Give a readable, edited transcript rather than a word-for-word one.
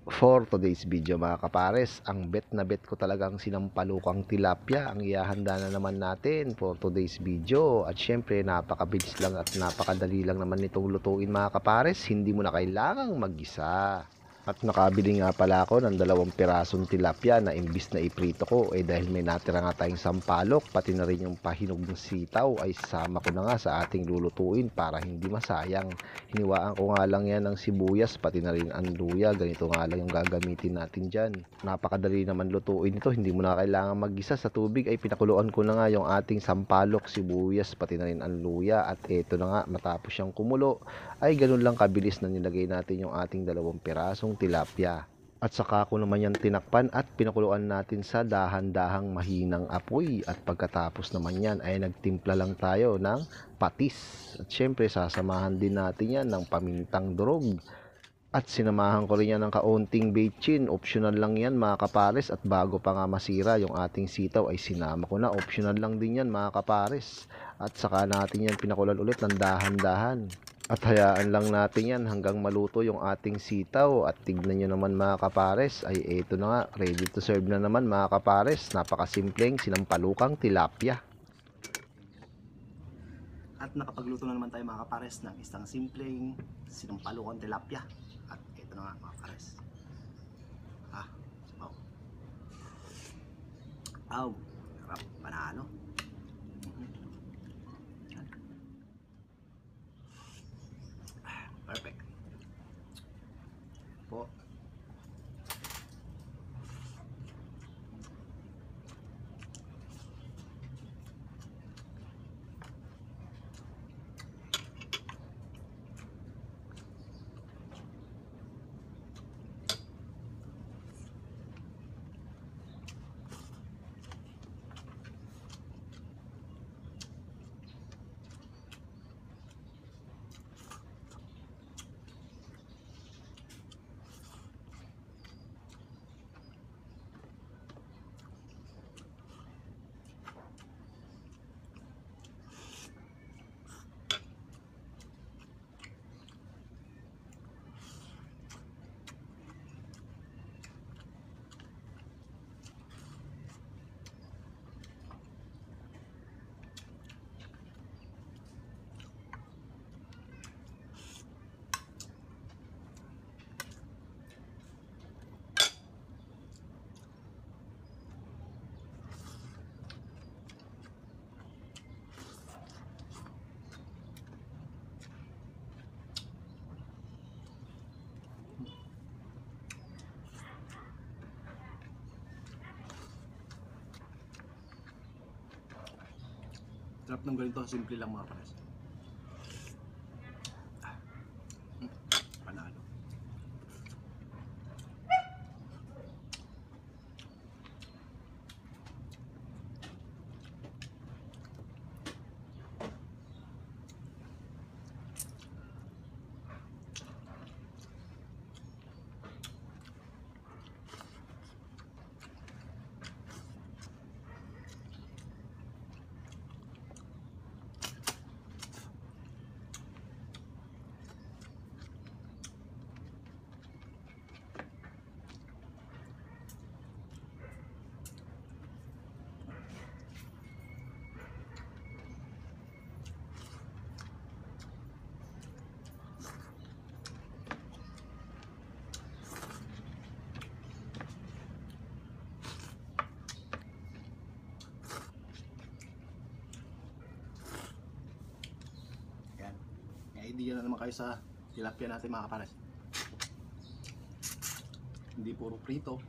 For today's video mga kapares, ang bet na bet ko talagang sinampalukang tilapia ang ihahanda na naman natin for today's video. At syempre napakabilis lang at napakadali lang naman nitong lutuin mga kapares, hindi mo na kailangang mag-isa. At nakabili nga pala ako ng 2 pirasong tilapia na imbis na iprito ko dahil may natira nga tayong sampalok pati na rin yung pahinog ng sitaw ay sasama ko na nga sa ating lulutuin para hindi masayang. Hiniwaan ko nga lang yan ng sibuyas pati na rin ang luya, ganito nga lang yung gagamitin natin dyan. Napakadali naman lutuin ito, hindi mo na kailangan mag-isa. Sa tubig ay pinakuluan ko na nga yung ating sampalok, sibuyas pati na rin ang luya at eto na nga matapos siyang kumulo ay ganun lang kabilis na nilagay natin yung ating 2 pirasong tilapia. At saka ko naman yan tinakpan at pinakuluan natin sa dahan-dahang mahinang apoy. At pagkatapos naman yan ay nagtimpla lang tayo ng patis. At syempre sasamahan din natin yan ng pamintang durog. At sinamahan ko rin yan ng kaunting bechin. Optional lang yan mga kapares. At bago pa nga masira yung ating sitaw ay sinama ko na. Optional lang din yan mga kapares. At saka natin yan pinakulan ulit ng dahan-dahan. At hayaan lang natin yan hanggang maluto yung ating sitaw. At tignan nyo naman mga kapares, ay eto na nga, ready to serve na naman mga kapares. Napakasimpleng sinampalukang tilapia. At nakapagluto na naman tayo mga kapares ng isang simpleng sinampalukang tilapia. At eto na nga mga kapares. Wow. Aw, sarap, panalo. Perfect. Po. Sarap ng ganito, simple lang mga kapares. Panalo. Idea na naman kayo sa tilapia natin mga kapares. Hindi puro prito.